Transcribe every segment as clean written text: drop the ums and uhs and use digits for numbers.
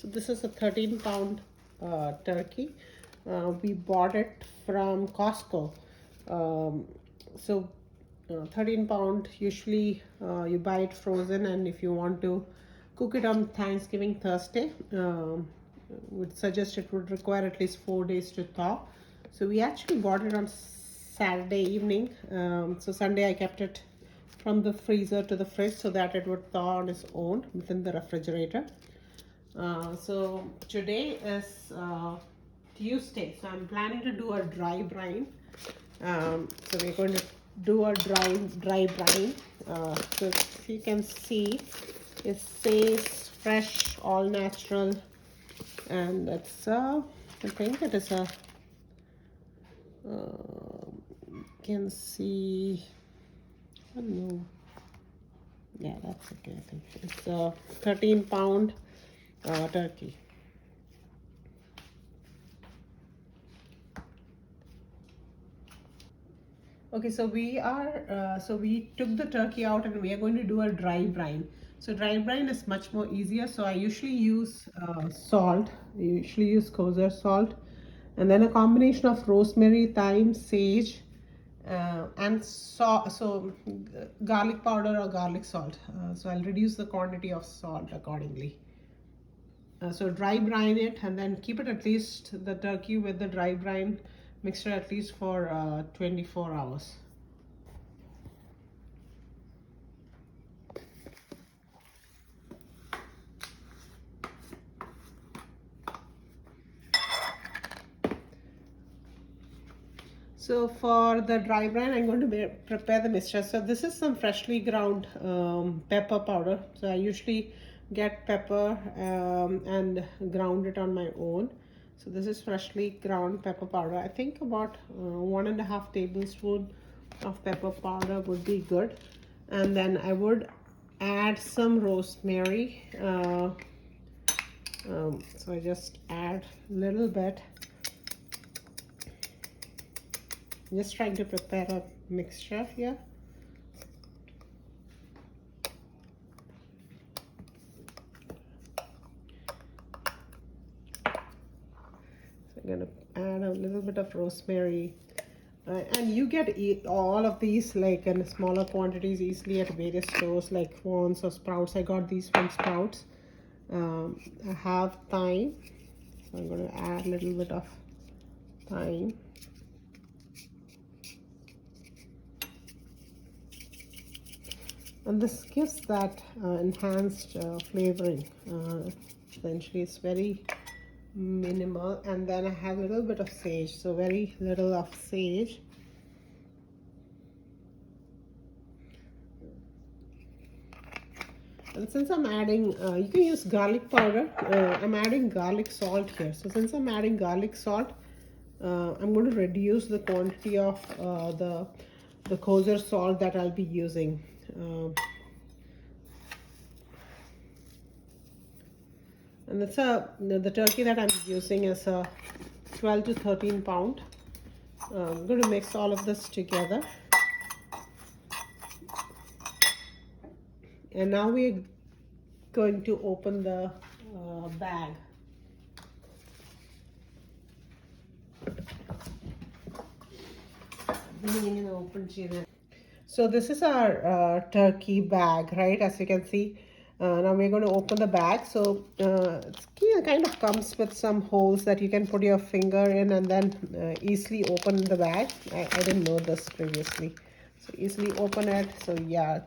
So this is a 13-pound turkey. We bought it from Costco. Um, so 13 pound, usually you buy it frozen, and if you want to cook it on Thanksgiving Thursday, would suggest it would require at least 4 days to thaw. So we actually bought it on Saturday evening. So Sunday I kept it from the freezer to the fridge so that it would thaw on its own within the refrigerator. So today is Tuesday, so I'm planning to do a dry brine. So we're going to do a dry brine. So if you can see, it says fresh, all natural, and it's I think it is a you can see, I don't know. Yeah, that's okay. I think it's a 13-pound turkey. Okay, so we took the turkey out and we are going to do a dry brine. So dry brine is much more easier. So I usually use salt. I usually use kosher salt, and then a combination of rosemary, thyme, sage, and garlic powder or garlic salt. So I'll reduce the quantity of salt accordingly. So dry brine it and then keep it at least the turkey with the dry brine mixture at least for 24 hours. So for the dry brine, I'm going to prepare the mixture. So this is some freshly ground pepper powder. So I usually get pepper and ground it on my own. So this is freshly ground pepper powder. I think about 1.5 tablespoon of pepper powder would be good. And then I would add some rosemary. So I just add a little bit. Just trying to prepare a mixture here. So I'm gonna add a little bit of rosemary. And you get all of these like in smaller quantities easily at various stores like Vons or Sprouts. I got these from Sprouts. I have thyme, so I'm going to add a little bit of thyme. And this gives that enhanced flavoring. Essentially, it's very minimal. And then I have a little bit of sage, so very little of sage. And since I'm adding, you can use garlic powder. I'm adding garlic salt here. So since I'm adding garlic salt, I'm going to reduce the quantity of the kosher salt that I'll be using. And it's the turkey that I'm using is a 12 to 13 pound. I'm going to mix all of this together. And now we're going to open the bag. So this is our turkey bag, right? As you can see. Now we're going to open the bag. So it kind of comes with some holes that you can put your finger in and then easily open the bag. I didn't know this previously. So easily open it. So yeah,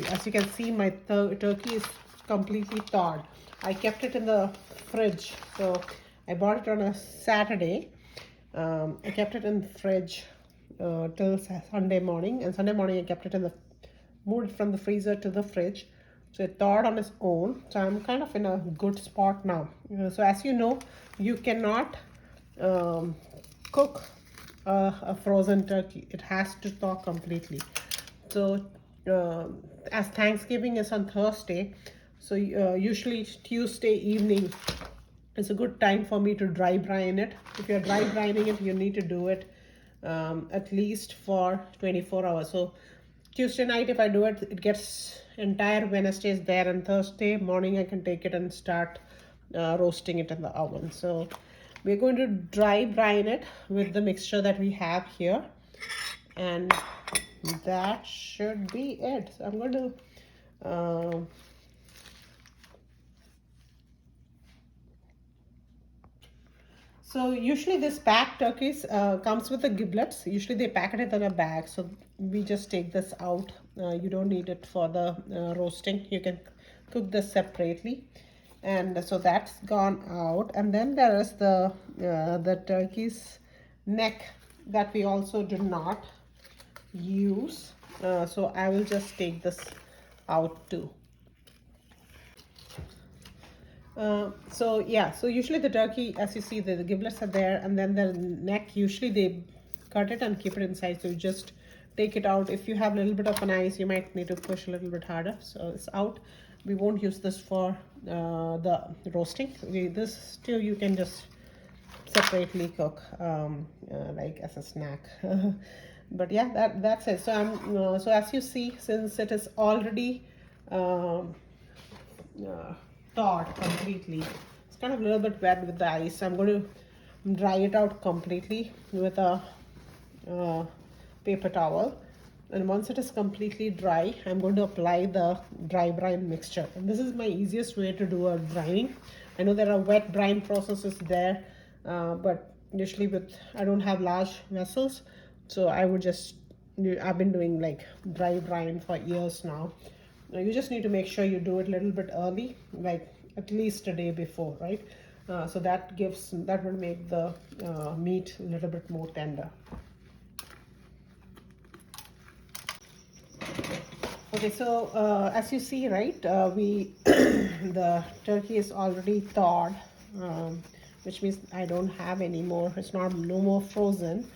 as you can see, my turkey is completely thawed. I kept it in the fridge. So I bought it on a Saturday. I kept it in the fridge till Sunday morning, and Sunday morning I kept it in the moved from the freezer to the fridge, so it thawed on its own. So I'm kind of in a good spot now. So as you know, you cannot cook a frozen turkey. It has to thaw completely. So as Thanksgiving is on Thursday, so usually Tuesday evening is a good time for me to dry brine it. If you're dry brining it, you need to do it at least for 24 hours. So Tuesday night, if I do it, it gets entire Wednesdays there, and Thursday morning I can take it and start roasting it in the oven. So we're going to dry brine it with the mixture that we have here, and that should be it. So I'm going to so usually this packed turkeys comes with the giblets. Usually they pack it in a bag. So we just take this out. You don't need it for the roasting. You can cook this separately. And so that's gone out. And then there is the turkey's neck that we also did not use. So I will just take this out too. So yeah, so usually the turkey, as you see, the giblets are there, and then the neck, usually they cut it and keep it inside. So you just take it out. If you have a little bit of an ice, you might need to push a little bit harder. So it's out. We won't use this for the roasting. This stew you can just separately cook, like as a snack. But yeah, that's it. So so as you see, since it is already thawed completely, it's kind of a little bit wet with the ice. I'm going to dry it out completely with a paper towel. And once it is completely dry, I'm going to apply the dry brine mixture. And this is my easiest way to do a drying. I know there are wet brine processes there, but usually I don't have large vessels, so I've been doing like dry brine for years now. You just need to make sure you do it a little bit early, like at least a day before, right? So that will make the meat a little bit more tender. Okay, so as you see, right, the turkey is already thawed, which means I don't have any more. It's no more frozen.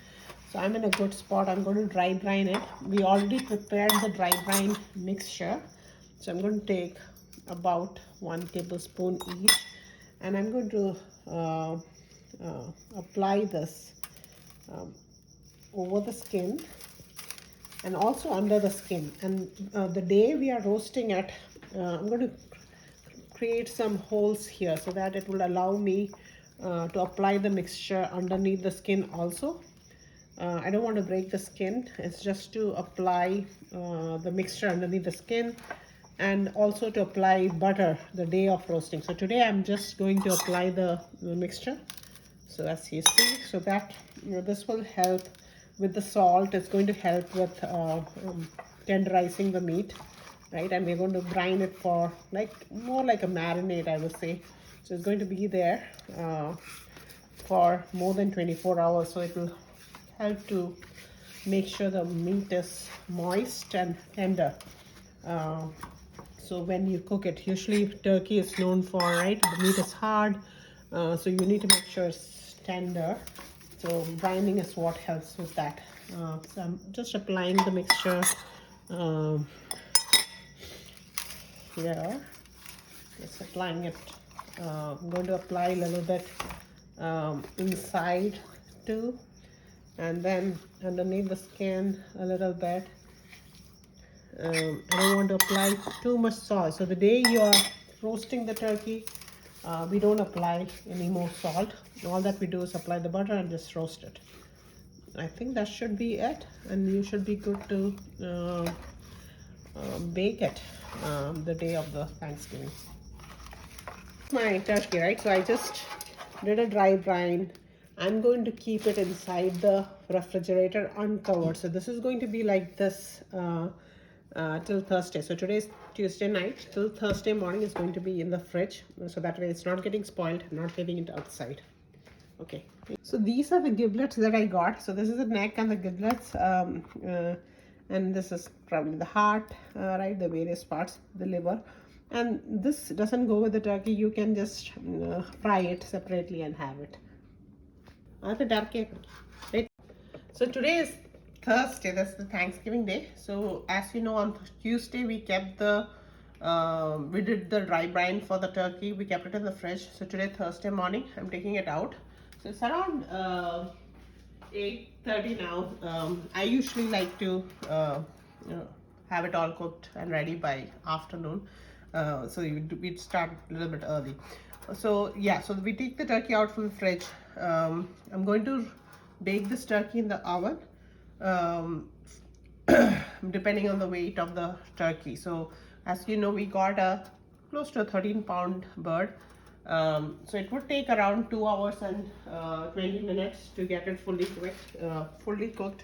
So I'm in a good spot. I'm going to dry brine it. We already prepared the dry brine mixture. So I'm going to take about 1 tablespoon each, and I'm going to apply this over the skin and also under the skin. And the day we are roasting it, I'm going to create some holes here so that it will allow me to apply the mixture underneath the skin also. I don't want to break the skin. It's just to apply the mixture underneath the skin, and also to apply butter the day of roasting. So today I'm just going to apply the mixture. So as you see, so that this will help with the salt. It's going to help with tenderizing the meat, right? And we're going to brine it for more like a marinade, I would say. So it's going to be there for more than 24 hours. So it will help to make sure the meat is moist and tender. So when you cook it, usually turkey is known for, right, the meat is hard, so you need to make sure it's tender. So brining is what helps with that. So I'm just applying the mixture here. Just applying it. I'm going to apply a little bit inside too, and then underneath the skin a little bit. I don't want to apply too much salt. So the day you are roasting the turkey, we don't apply any more salt. All that we do is apply the butter and just roast it. I think that should be it, and you should be good to bake it the day of the Thanksgiving. My turkey, right? So I just did a dry brine. I'm going to keep it inside the refrigerator uncovered. So this is going to be like this till Thursday. So today's Tuesday night. Till Thursday morning is going to be in the fridge. So that way it's not getting spoiled, not getting it outside. Okay. So these are the giblets that I got. So this is the neck and the giblets. And this is probably the heart, right? The various parts, the liver. And this doesn't go with the turkey. You can just fry it separately and have it. Right? So today is Thursday. That's the Thanksgiving day. So as you know, on Tuesday we kept we did the dry brine for the turkey. We kept it in the fridge. So today, Thursday morning, I'm taking it out. So it's around 8:30 now. I usually like to have it all cooked and ready by afternoon. So we'd start a little bit early. So yeah, so we take the turkey out from the fridge. I'm going to bake this turkey in the oven, um, depending on the weight of the turkey. So as you know, we got a close to a 13-pound bird. So it would take around 2 hours and 20 minutes to get it fully cooked.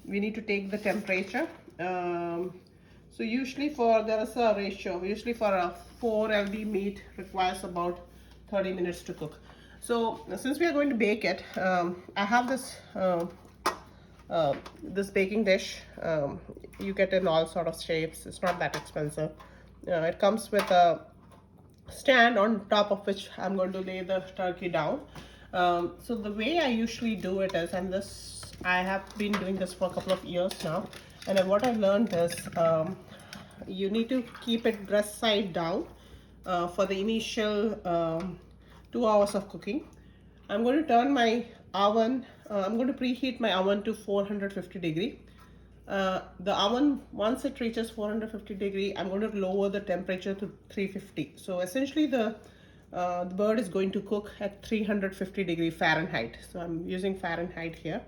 We need to take the temperature. So usually there is a ratio. Usually for a 4 lb meat requires about 30 minutes to cook. So since we are going to bake it, I have this baking dish. You get in all sort of shapes. It's not that expensive. It comes with a stand on top of which I'm going to lay the turkey down. So the way I usually do it is, and I have been doing this for a couple of years now, and then what I learned is you need to keep it breast side down for the initial 2 hours of cooking. I'm going to turn my oven, I'm going to preheat my oven to 450 degree. The oven, once it reaches 450 degree, I'm going to lower the temperature to 350. So essentially the bird is going to cook at 350 degree Fahrenheit. So I'm using Fahrenheit here.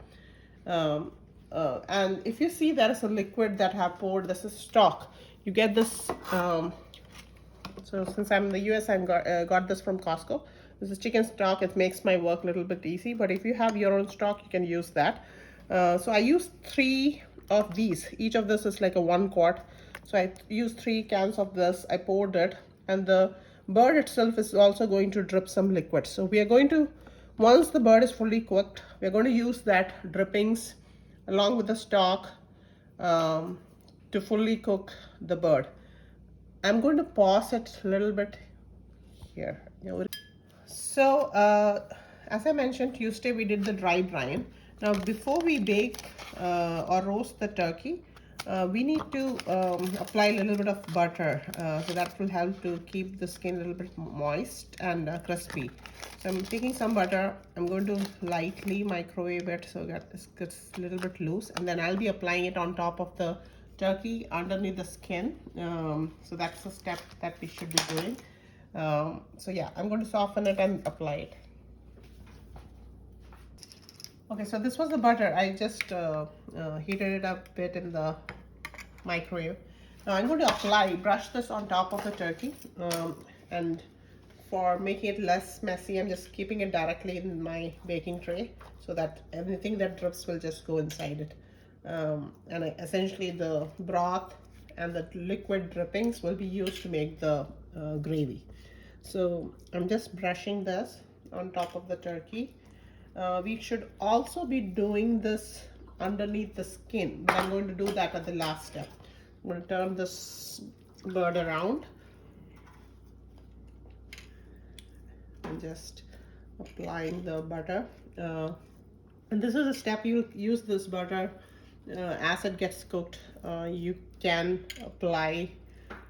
And if you see there is a liquid that I have poured, this is stock. You get this, so since I'm in the US, I got this from Costco. This is chicken stock. It makes my work a little bit easy, but if you have your own stock, you can use that. So I used 3 of these. Each of this is like a 1 quart. So I used 3 cans of this. I poured it, and the bird itself is also going to drip some liquid. So we are going to, once the bird is fully cooked, we're going to use that drippings along with the stock to fully cook the bird. I'm going to pause it a little bit here. So as I mentioned, Tuesday we did the dry brine. Now before we bake or roast the turkey, we need to apply a little bit of butter. So that will help to keep the skin a little bit moist and crispy. So I'm taking some butter. I'm going to lightly microwave it so that it gets a little bit loose, and then I'll be applying it on top of the turkey underneath the skin. So that's the step that we should be doing. So yeah, I'm going to soften it and apply it. Okay, so this was the butter. I just heated it up a bit in the microwave. Now I'm going to brush this on top of the turkey, and for making it less messy, I'm just keeping it directly in my baking tray so that anything that drips will just go inside it. And essentially the broth and the liquid drippings will be used to make the gravy. So I'm just brushing this on top of the turkey. We should also be doing this underneath the skin, but I'm going to do that at the last step. I'm going to turn this bird around and just applying the butter. And this is a step you'll use this butter as it gets cooked. You can apply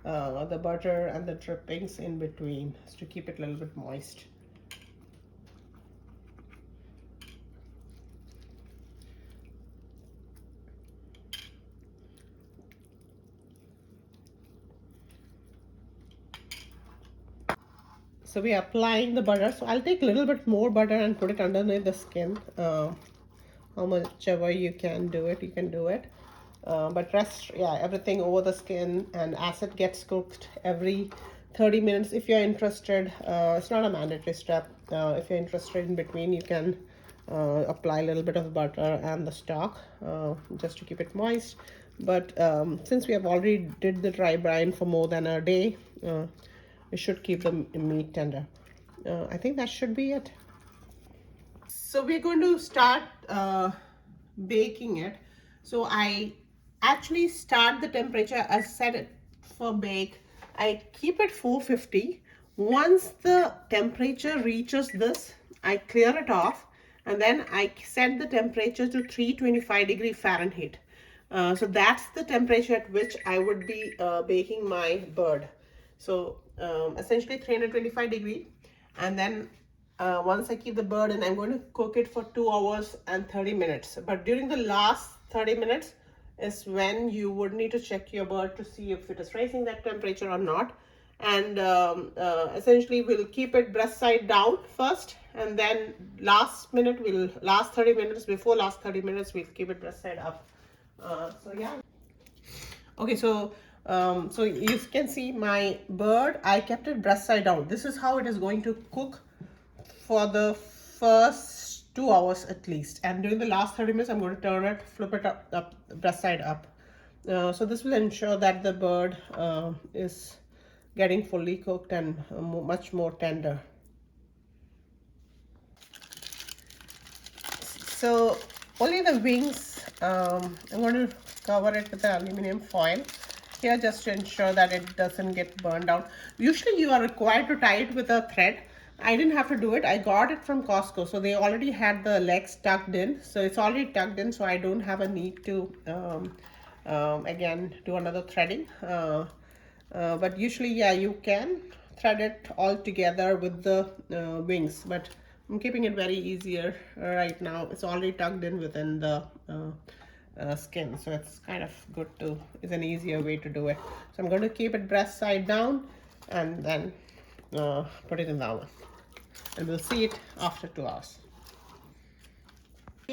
the butter and the drippings in between to keep it a little bit moist. So we are applying the butter. So I'll take a little bit more butter and put it underneath the skin. How much ever you can do it, you can do it. But everything over the skin, and as it gets cooked every 30 minutes, if you're interested, it's not a mandatory step. If you're interested in between, you can apply a little bit of butter and the stock just to keep it moist. But since we have already did the dry brine for more than a day, it should keep the meat tender. I think that should be it. So we're going to start baking it. So I actually start the temperature, I set it for bake. I keep it 450. Once the temperature reaches this, I clear it off, and then I set the temperature to 325 degree Fahrenheit. So that's the temperature at which I would be baking my bird. So essentially 325 degree, and then once I keep the bird in, I'm going to cook it for 2 hours and 30 minutes. But during the last 30 minutes is when you would need to check your bird to see if it is raising that temperature or not. and essentially we'll keep it breast side down first, and then last 30 minutes, before last 30 minutes, we'll keep it breast side up. So yeah. Okay, so you can see my bird, I kept it breast side down. This is how it is going to cook for the first 2 hours at least, and during the last 30 minutes I'm going to turn it, flip it up breast side up. So this will ensure that the bird is getting fully cooked and much more tender. So only the wings, I'm going to cover it with the aluminum foil here just to ensure that it doesn't get burned out. Usually you are required to tie it with a thread. I didn't have to do it. I got it from Costco, so they already had the legs tucked in, so it's already tucked in, so I don't have a need to again do another threading. But usually, yeah, you can thread it all together with the wings, but I'm keeping it very easier right now. It's already tucked in within the skin, so it's kind of good to, it's an easier way to do it. So I'm going to keep it breast side down and then put it in the oven, and we'll see it after 2 hours.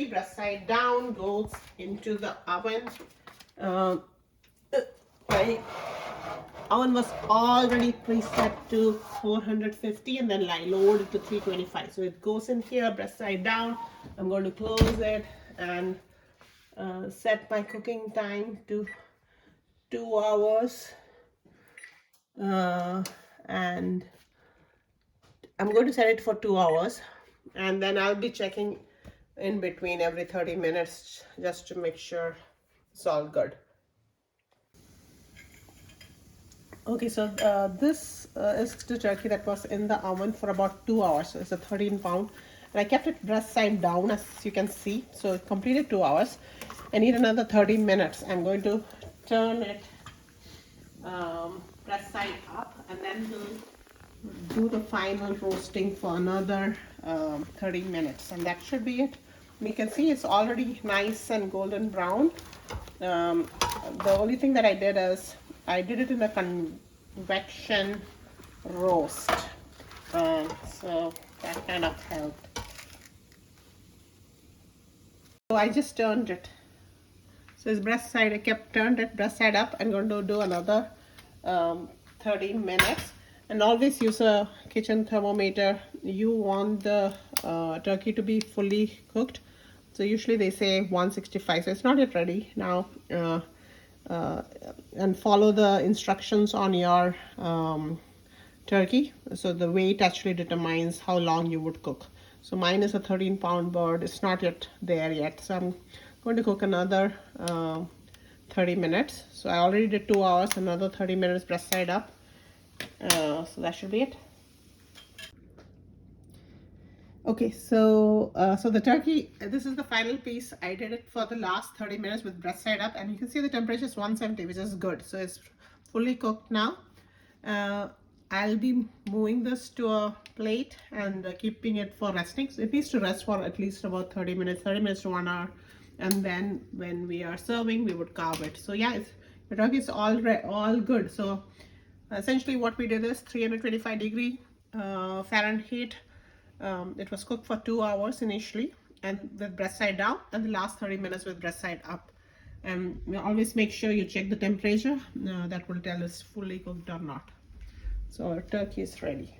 Breast side down goes into the oven. My oven was already preset to 450, and then I lowered it to 325. So it goes in here, breast side down. I'm going to close it and set my cooking time to 2 hours. And I'm going to set it for 2 hours, and then I'll be checking in between every 30 minutes just to make sure it's all good. Okay, so this is the turkey that was in the oven for about 2 hours. So it's a 13 pound, and I kept it breast side down, as you can see. So it completed 2 hours. I need another 30 minutes. I'm going to turn it breast side up, and then we'll do the final roasting for another 30 minutes, and that should be it. You can see it's already nice and golden brown. The only thing that I did is I did it in a convection roast, so that kind of helped. So I just turned it. So it's breast side, I kept turned it breast side up. I'm going to do another 30 minutes, and always use a kitchen thermometer. You want the turkey to be fully cooked, so usually they say 165, so it's not yet ready now. And follow the instructions on your turkey. So the weight actually determines how long you would cook. So mine is a 13-pound bird. It's not yet there yet, so I'm going to cook another 30 minutes. So I already did 2 hours, another 30 minutes breast side up. So that should be it. Okay, so the turkey, this is the final piece. I did it for the last 30 minutes with breast side up, and you can see the temperature is 170, which is good. So it's fully cooked now. I'll be moving this to a plate and keeping it for resting. So it needs to rest for at least about 30 minutes to 1 hour. And then when we are serving, we would carve it. So yeah, the turkey is all good. So essentially what we did is 325 Fahrenheit. It was cooked for 2 hours initially, and with breast side down, and the last 30 minutes with breast side up. And we always make sure you check the temperature. That will tell us fully cooked or not. So our turkey is ready.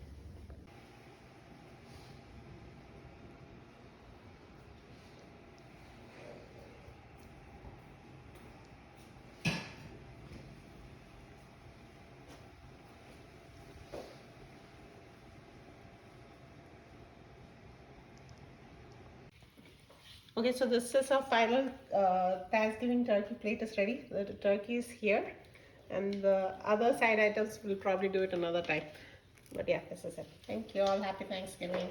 Okay, so this is our final Thanksgiving turkey plate is ready. The turkey is here, and the other side items we'll probably do it another time. But yeah, this is it. Thank you all. Happy Thanksgiving.